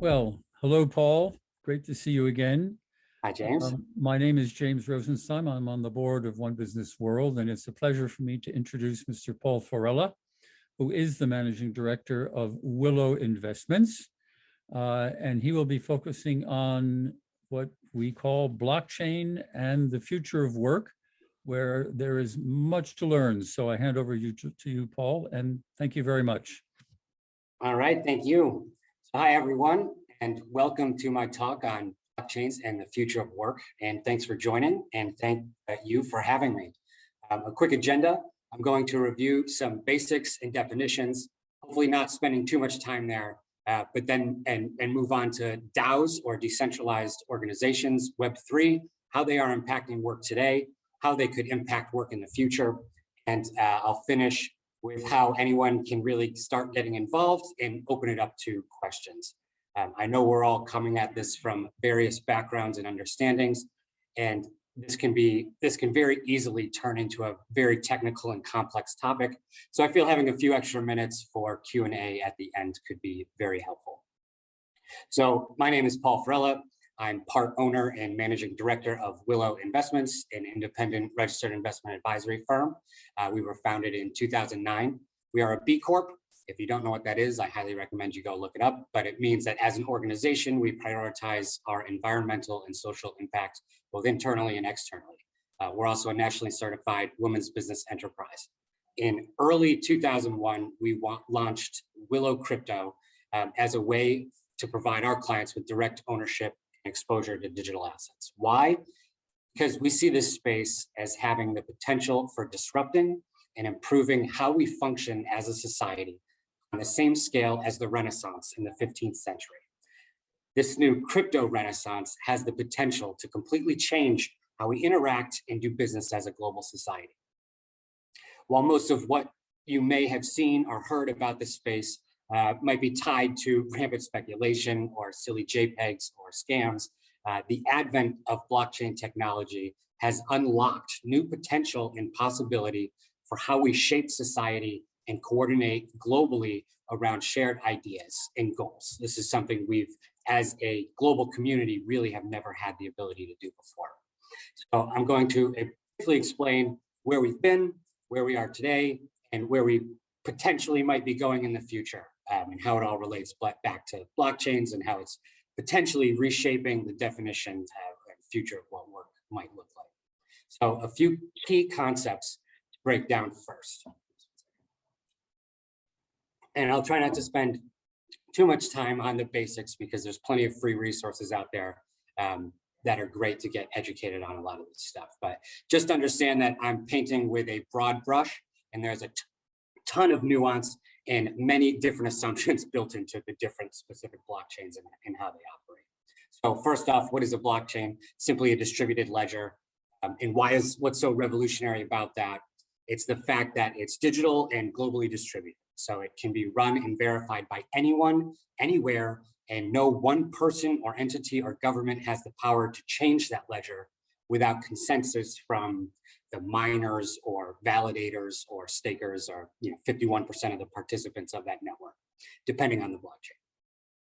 Well, hello, Paul. Great to see you again. Hi, James. My name is James Rosenstein. I'm on the board of One Business World, and it's a pleasure for me to introduce Mr. Paul Farella, who is the managing director of Willow Investments. And he will be focusing on what we call blockchain and the future of work, where there is much to learn. So I hand over to you, Paul, and thank you very much. All right, thank you. So hi, everyone, and welcome to my talk on blockchains and the future of work. And thanks for joining, and thank you for having me. A quick agenda. I'm going to review some basics and definitions, hopefully not spending too much time there, but then move on to DAOs, or decentralized organizations, Web3, how they are impacting work today, how they could impact work in the future. And I'll finish with how anyone can really start getting involved and open it up to questions. I know we're all coming at this from various backgrounds and understandings, and this can very easily turn into a very technical and complex topic. So I feel having a few extra minutes for Q&A at the end could be very helpful. So my name is Paul Farella. I'm part owner and managing director of Willow Investments, an independent registered investment advisory firm. We were founded in 2009. We are a B Corp. If you don't know what that is, I highly recommend you go look it up. But it means that as an organization, we prioritize our environmental and social impact, both internally and externally. We're also a nationally certified women's business enterprise. In early 2001, we launched Willow Crypto as a way to provide our clients with direct ownership exposure to digital assets. Why? Because we see this space as having the potential for disrupting and improving how we function as a society on the same scale as the Renaissance in the 15th century. This new crypto renaissance has the potential to completely change how we interact and do business as a global society. While most of what you may have seen or heard about this space might be tied to rampant speculation or silly JPEGs or scams, the advent of blockchain technology has unlocked new potential and possibility for how we shape society and coordinate globally around shared ideas and goals. This is something we've, as a global community, really have never had the ability to do before. So I'm going to briefly explain where we've been, where we are today, and where we potentially might be going in the future. And how it all relates back to blockchains and how it's potentially reshaping the definition and future of what work might look like. So a few key concepts to break down first. And I'll try not to spend too much time on the basics because there's plenty of free resources out there that are great to get educated on a lot of this stuff. But just understand that I'm painting with a broad brush, and there's a ton of nuance and many different assumptions built into the different specific blockchains and how they operate. So first off, what is a blockchain? Simply a distributed ledger. And what's so revolutionary about that? It's the fact that it's digital and globally distributed. So it can be run and verified by anyone, anywhere, and no one person or entity or government has the power to change that ledger without consensus from the miners or validators or stakers, or 51% of the participants of that network, depending on the blockchain.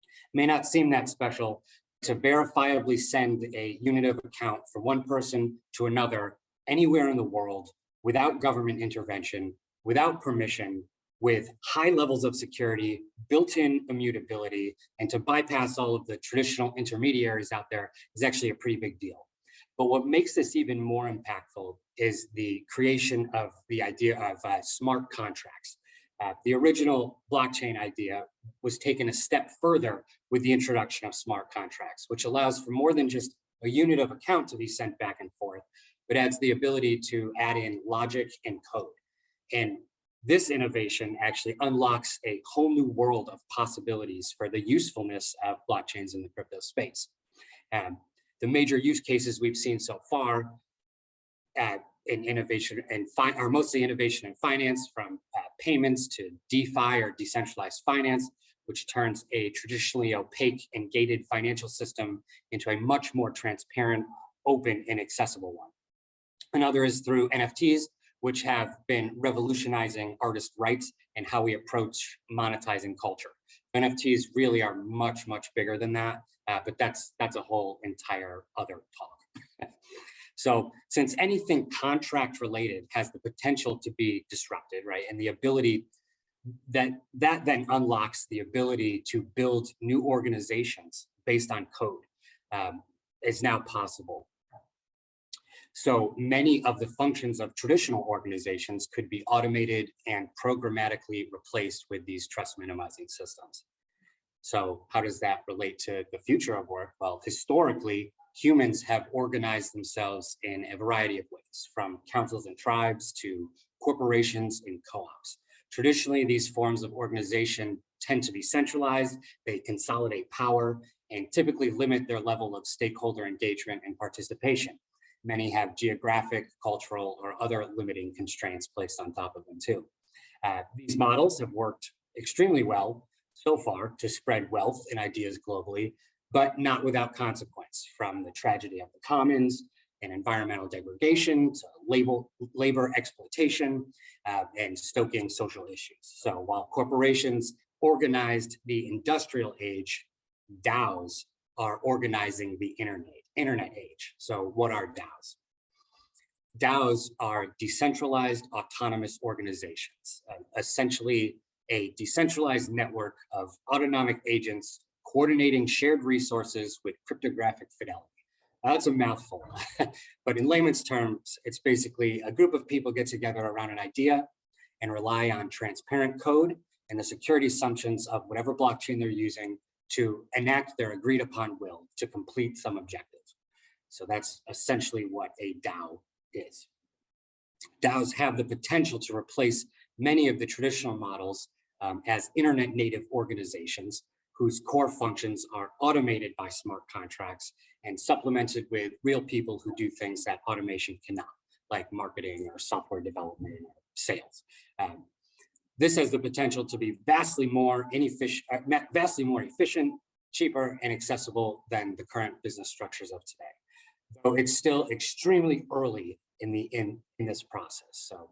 It may not seem that special to verifiably send a unit of account from one person to another anywhere in the world without government intervention, without permission, with high levels of security, built-in immutability, and to bypass all of the traditional intermediaries out there is actually a pretty big deal. But what makes this even more impactful is the creation of the idea of smart contracts. The original blockchain idea was taken a step further with the introduction of smart contracts, which allows for more than just a unit of account to be sent back and forth, but adds the ability to add in logic and code. And this innovation actually unlocks a whole new world of possibilities for the usefulness of blockchains in the crypto space. The major use cases we've seen so far in innovation and are mostly innovation in finance, from payments to DeFi or decentralized finance, which turns a traditionally opaque and gated financial system into a much more transparent, open, and accessible one. Another is through NFTs, which have been revolutionizing artist rights and how we approach monetizing culture. NFTs really are much, much bigger than that, but that's a whole entire other talk. So since anything contract related has the potential to be disrupted, right, and the ability that then unlocks the ability to build new organizations based on code, is now possible. So many of the functions of traditional organizations could be automated and programmatically replaced with these trust minimizing systems. So how does that relate to the future of work? Well, historically, humans have organized themselves in a variety of ways, from councils and tribes to corporations and co-ops. Traditionally, these forms of organization tend to be centralized, they consolidate power, and typically limit their level of stakeholder engagement and participation. Many have geographic, cultural, or other limiting constraints placed on top of them too. These models have worked extremely well so far to spread wealth and ideas globally, but not without consequence, from the tragedy of the commons and environmental degradation to labor exploitation and stoking social issues. So while corporations organized the industrial age, DAOs are organizing the internet age. So what are DAOs? DAOs are decentralized autonomous organizations, essentially a decentralized network of autonomic agents coordinating shared resources with cryptographic fidelity. That's a mouthful, but in layman's terms, it's basically a group of people get together around an idea and rely on transparent code and the security assumptions of whatever blockchain they're using to enact their agreed upon will to complete some objective. So that's essentially what a DAO is. DAOs have the potential to replace many of the traditional models as internet native organizations whose core functions are automated by smart contracts and supplemented with real people who do things that automation cannot, like marketing or software development or sales. This has the potential to be vastly more efficient, cheaper, and accessible than the current business structures of today. Though it's still extremely early in this process. So,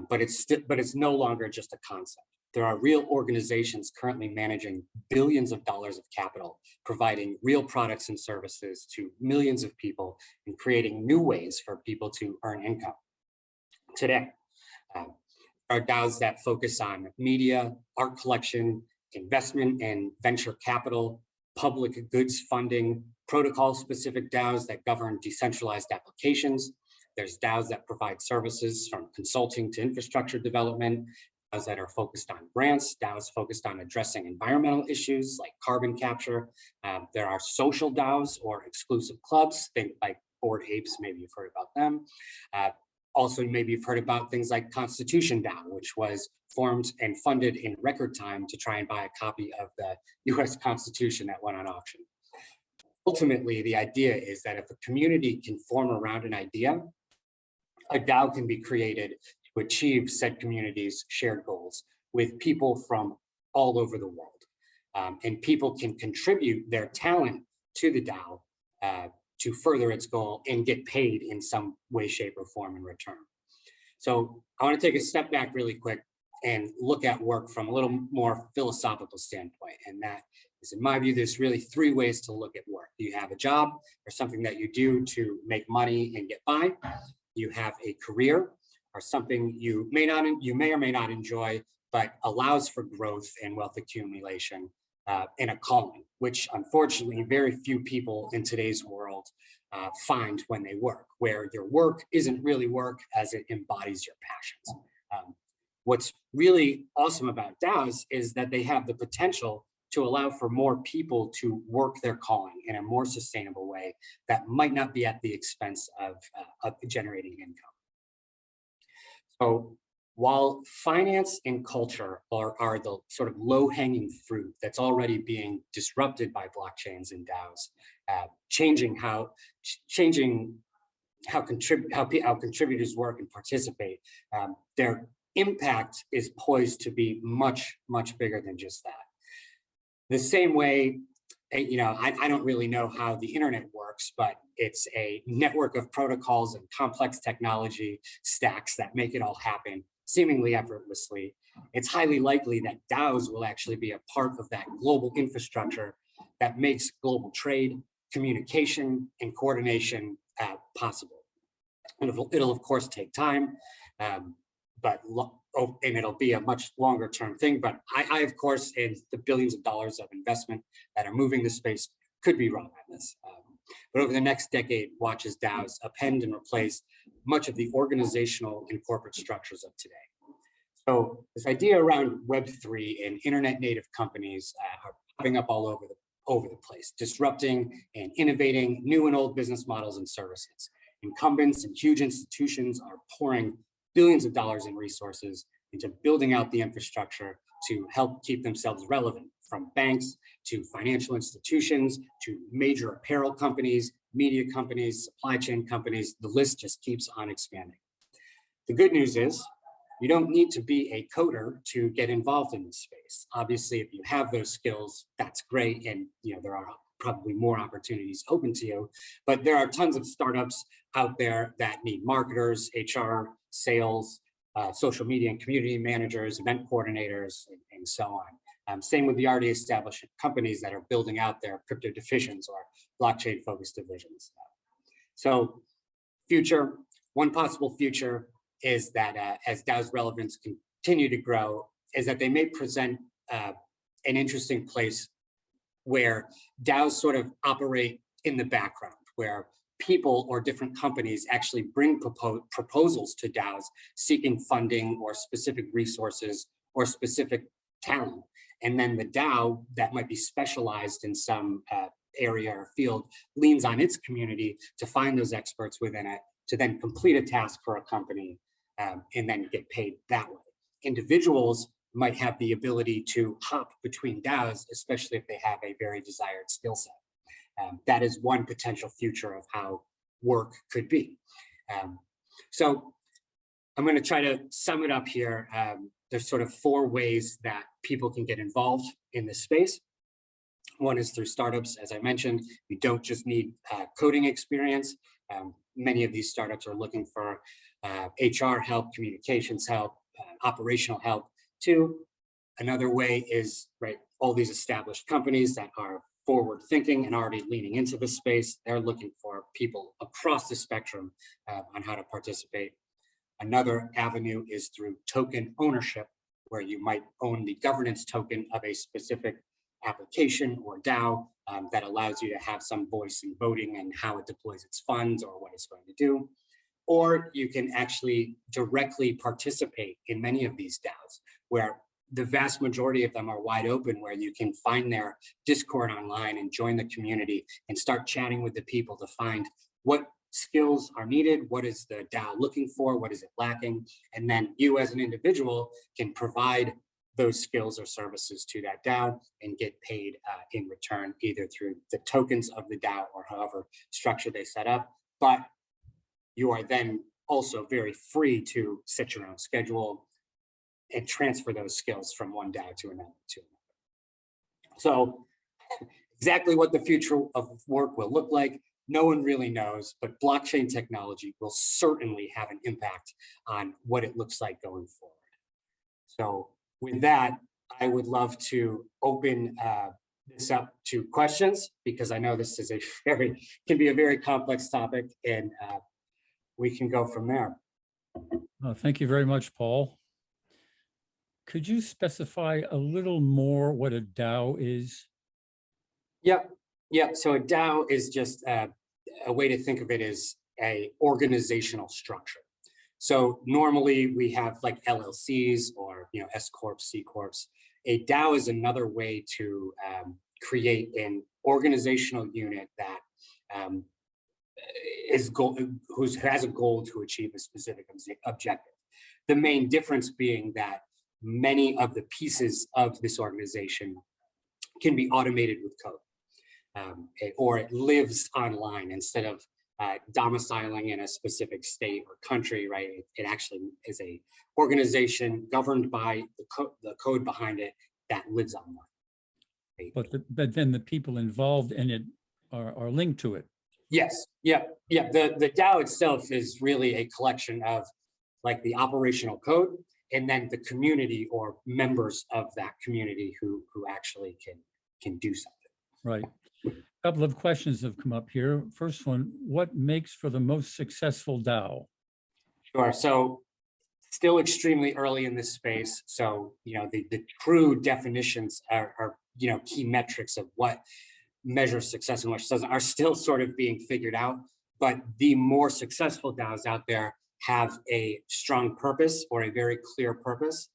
but it's no longer just a concept. There are real organizations currently managing billions of dollars of capital, providing real products and services to millions of people and creating new ways for people to earn income. Today, are DAOs that focus on media, art collection, investment and venture capital, public goods funding, protocol-specific DAOs that govern decentralized applications. There's DAOs that provide services from consulting to infrastructure development, DAOs that are focused on grants, DAOs focused on addressing environmental issues like carbon capture. There are social DAOs or exclusive clubs, think like Bored Apes, maybe you've heard about them. Also, maybe you've heard about things like Constitution DAO, which was formed and funded in record time to try and buy a copy of the US Constitution that went on auction. Ultimately, the idea is that if a community can form around an idea, a DAO can be created to achieve said community's shared goals with people from all over the world. And people can contribute their talent to the DAO to further its goal and get paid in some way, shape, or form in return. So I want to take a step back really quick and look at work from a little more philosophical standpoint. And that is, in my view, there's really three ways to look at work. You have a job or something that you do to make money and get by. You have a career or something you may or may not enjoy, but allows for growth and wealth accumulation. And a calling, which unfortunately very few people in today's world find when they work, where your work isn't really work as it embodies your passions. What's really awesome about DAOs is that they have the potential to allow for more people to work their calling in a more sustainable way that might not be at the expense of generating income. So while finance and culture are the sort of low-hanging fruit that's already being disrupted by blockchains and DAOs, changing how contributors work and participate, their impact is poised to be much, much bigger than just that. The same way, I don't really know how the internet works, but it's a network of protocols and complex technology stacks that make it all happen. seemingly effortlessly, it's highly likely that DAOs will actually be a part of that global infrastructure that makes global trade, communication, and coordination possible. And it'll of course take time, and it'll be a much longer term thing. But I of course, and the billions of dollars of investment that are moving this space could be wrong on this. But over the next decade, watch as DAOs append and replace much of the organizational and corporate structures of today. So this idea around Web3 and internet native companies are popping up all over the place, disrupting and innovating new and old business models and services. Incumbents and huge institutions are pouring billions of dollars in resources into building out the infrastructure to help keep themselves relevant, from banks to financial institutions to major apparel companies, media companies, supply chain companies. The list just keeps on expanding. The good news is you don't need to be a coder to get involved in this space. Obviously, if you have those skills, that's great. And there are probably more opportunities open to you, but there are tons of startups out there that need marketers, HR, sales, social media and community managers, event coordinators, and so on. Same with the already established companies that are building out their crypto divisions or blockchain focused divisions. So one possible future is that as DAO's relevance continue to grow, is that they may present an interesting place where DAOs sort of operate in the background, where people or different companies actually bring proposals to DAOs seeking funding or specific resources or specific talent. And then the DAO that might be specialized in some area or field leans on its community to find those experts within it to then complete a task for a company and then get paid that way. Individuals might have the ability to hop between DAOs, especially if they have a very desired skill set. That is one potential future of how work could be. So I'm going to try to sum it up here. There's sort of 4 ways that people can get involved in this space. One is through startups. As I mentioned, you don't just need coding experience. Many of these startups are looking for HR help, communications help, operational help too. Another way is all these established companies that are forward thinking and already leaning into the space. They're looking for people across the spectrum on how to participate. Another avenue is through token ownership, where you might own the governance token of a specific application or DAO that allows you to have some voice in voting and how it deploys its funds or what it's going to do. Or you can actually directly participate in many of these DAOs, where the vast majority of them are wide open, where you can find their Discord online and join the community and start chatting with the people to find what skills are needed, what is the DAO looking for, what is it lacking, and then you as an individual can provide those skills or services to that DAO and get paid in return, either through the tokens of the DAO or however structure they set up. But you are then also very free to set your own schedule and transfer those skills from one DAO to another. So exactly what the future of work will look like, no one really knows, but blockchain technology will certainly have an impact on what it looks like going forward. So with that, I would love to open this up to questions, because I know this is can be a very complex topic, and we can go from there. Thank you very much, Paul. Could you specify a little more what a DAO is? Yep. So a DAO is just a way to think of it as a organizational structure. So normally we have like LLCs or S Corps, C Corps. A DAO is another way to create an organizational unit that who has a goal to achieve a specific objective. The main difference being that many of the pieces of this organization can be automated with code, or it lives online instead of domiciling in a specific state or country, right? It actually is a organization governed by the code behind it that lives online. Right? But then the people involved in it are linked to it. Yes, the DAO itself is really a collection of like the operational code, and then the community or members of that community who actually can do something. Right. A couple of questions have come up here. First one, what makes for the most successful DAO? Sure. So still extremely early in this space. So, the true definitions are key metrics of what measures success and what doesn't are still sort of being figured out. But the more successful DAOs out there have a strong purpose or a very clear purpose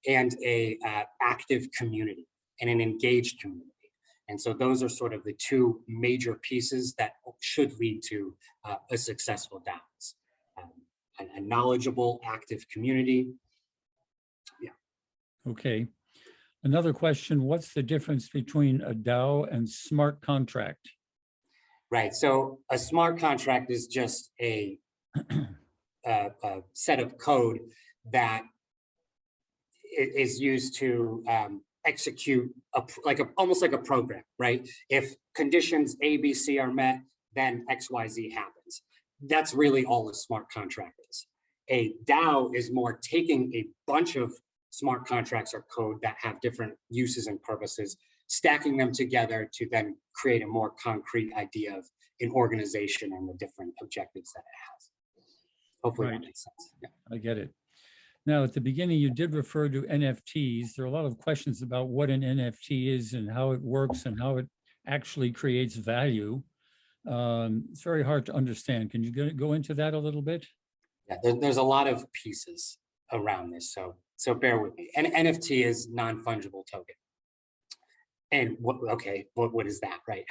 and a active community and an engaged community. And so those are sort of the two major pieces that should lead to a successful DAOs. A knowledgeable, active community. Yeah. Okay. Another question, what's the difference between a DAO and smart contract? Right. So a smart contract is just a set of code that is used to execute almost like a program, right? If conditions A, B, C are met, then X, Y, Z happens. That's really all a smart contract is. A DAO is more taking a bunch of smart contracts or code that have different uses and purposes, stacking them together to then create a more concrete idea of an organization and the different objectives that it has. Hopefully that makes sense. Yeah. I get it. Now, at the beginning, you did refer to NFTs. There are a lot of questions about what an NFT is and how it works and how it actually creates value. It's very hard to understand. Can you go into that a little bit? Yeah, there's a lot of pieces around this, so bear with me. An NFT is non-fungible token. And what is that, right?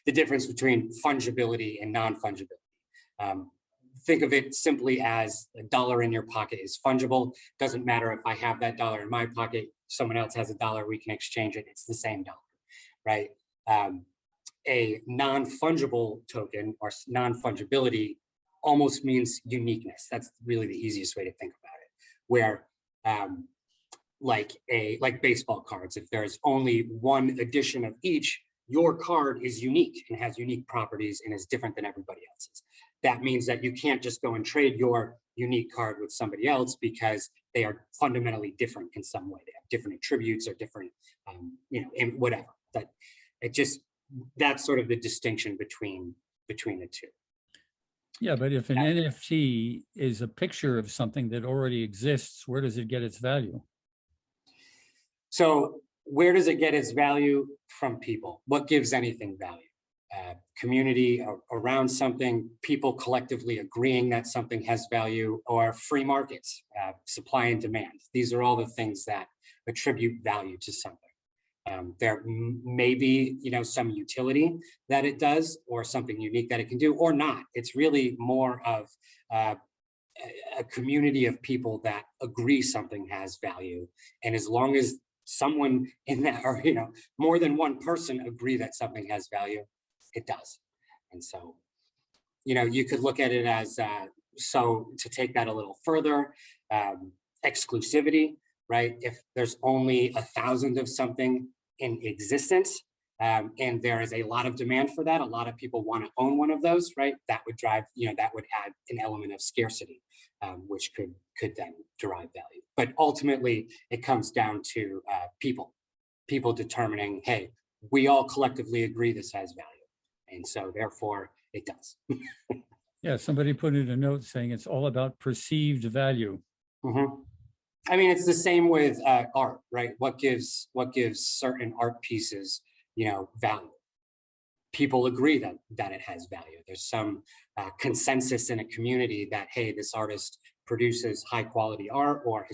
The difference between fungibility and non-fungibility. Think of it simply as a dollar in your pocket is fungible. Doesn't matter if I have that dollar in my pocket, someone else has a dollar, we can exchange it. It's the same dollar, right? A non-fungible token or non-fungibility almost means uniqueness. That's really the easiest way to think about it. Where like baseball cards, if there's only one edition of each, your card is unique and has unique properties and is different than everybody else's. That means that you can't just go and trade your unique card with somebody else because they are fundamentally different in some way. They have different attributes or different, and whatever. That's sort of the distinction between the two. Yeah, but if an NFT is a picture of something that already exists, where does it get its value? So where does it get its value? From people. What gives anything value? Community around something, people collectively agreeing that something has value, or free markets, supply and demand. These are all the things that attribute value to something. There may be, some utility that it does, or something unique that it can do, or not. It's really more of a community of people that agree something has value, and as long as someone in that, or more than one person agree that something has value, it does. And so, you could look at it as so to take that a little further, exclusivity, right? If there's only 1,000 of something in existence, and there is a lot of demand for that, a lot of people want to own one of those, right? That would drive, that would add an element of scarcity, which could then derive value. But ultimately, it comes down to people determining, hey, we all collectively agree this has value. And so therefore it does. Yeah, somebody put in a note saying it's all about perceived value. Mm-hmm. I mean, it's the same with art, right? What gives certain art pieces, value? People agree that it has value. There's some consensus in a community that, hey, this artist produces high quality art, or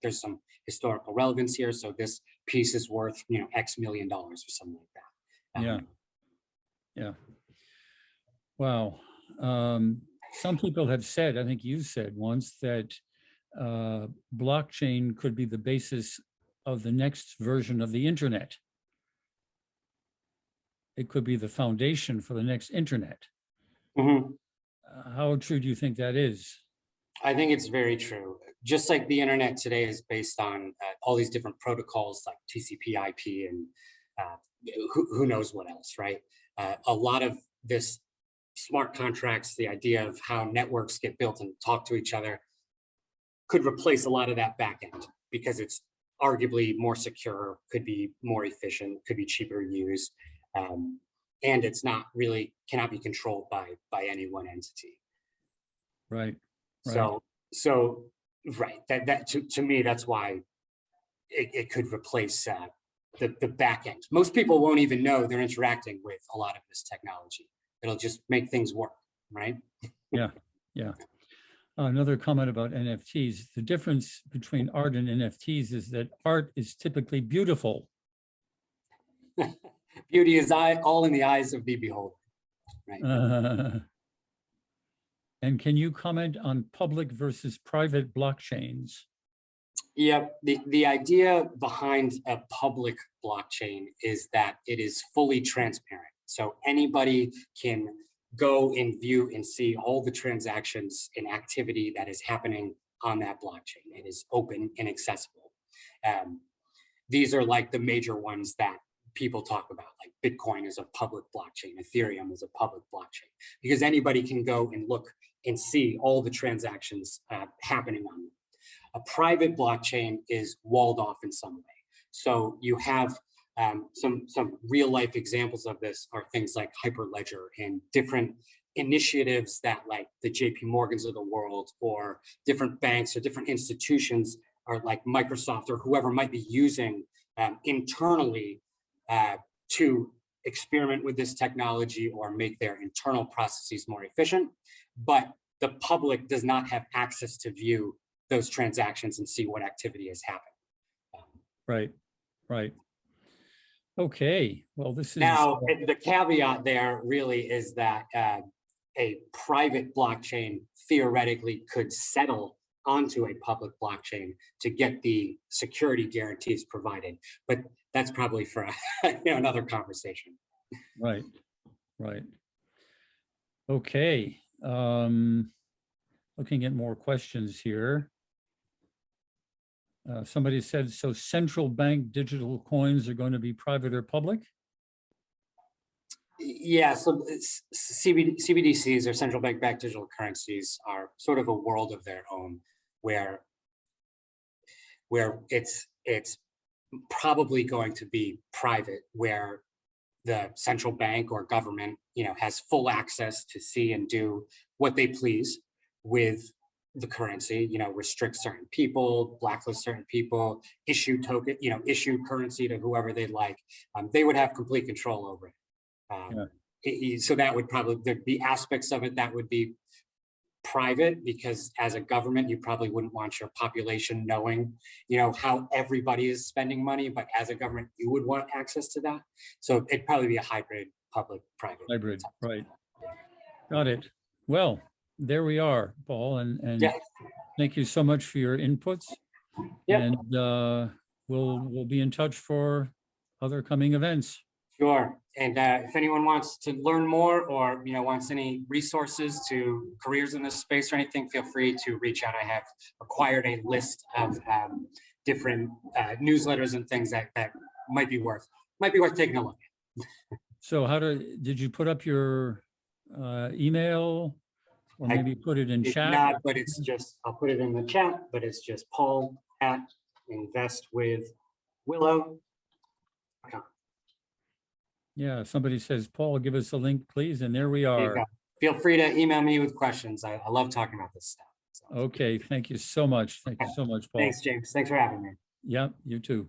there's some historical relevance here. So this piece is worth, X million dollars or something like that. Yeah. Wow. Some people have said, I think you said once, that blockchain could be the basis of the next version of the internet. It could be the foundation for the next internet. Mm-hmm. How true do you think that is? I think it's very true. Just like the internet today is based on all these different protocols like TCP/IP and who knows what else, right? A lot of this smart contracts, the idea of how networks get built and talk to each other, could replace a lot of that back end because it's arguably more secure, could be more efficient, could be cheaper to use. And it's not really, cannot be controlled by any one entity. Right. So right, that to me, that's why it could replace the back end. Most people won't even know they're interacting with a lot of this technology. It'll just make things work, right? Yeah. Another comment about NFTs. The difference between art and NFTs is that art is typically beautiful. Beauty is all in the eyes of the beholder, right? And can you comment on public versus private blockchains? Yeah, the idea behind a public blockchain is that it is fully transparent. So anybody can go and view and see all the transactions and activity that is happening on that blockchain. It is open and accessible. These are like the major ones that people talk about, like Bitcoin is a public blockchain, Ethereum is a public blockchain, because anybody can go and look and see all the transactions happening on them. A private blockchain is walled off in some way. So you have some real life examples of this are things like Hyperledger and different initiatives that like the JP Morgans of the world or different banks or different institutions or like Microsoft or whoever might be using internally to experiment with this technology or make their internal processes more efficient. But the public does not have access to view those transactions and see what activity has happened. Right. Okay, well, this is... Now, the caveat there really is that a private blockchain theoretically could settle onto a public blockchain to get the security guarantees provided. But that's probably for another conversation. Right. Okay. Looking at more questions here. Somebody said, so central bank digital coins are going to be private or public? Yeah, so CBDCs or central bank backed digital currencies are sort of a world of their own where it's probably going to be private, where the central bank or government, has full access to see and do what they please with the currency, restrict certain people, blacklist certain people, issue token, issue currency to whoever they like. They would have complete control over it. So that would probably, there'd be aspects of it that would be private, because as a government, you probably wouldn't want your population knowing, how everybody is spending money, but as a government, you would want access to that. So it'd probably be a hybrid, public-private. Hybrid, right. Got it. Well, there we are, Paul, and yeah. Thank you so much for your inputs. Yep. And we'll be in touch for other coming events. Sure. And if anyone wants to learn more or wants any resources to careers in this space or anything, feel free to reach out. I have acquired a list of different newsletters and things that might be worth taking a look at. So did you put up your email? Or maybe put it in chat? Not, but it's just, I'll put it in the chat, but it's just paul@investwithwillow.com. Yeah, somebody says, Paul, give us a link, please. And there we are. Feel free to email me with questions. I love talking about this stuff. So. Okay, thank you so much. Thank you so much, Paul. Thanks, James. Thanks for having me. Yeah, you too.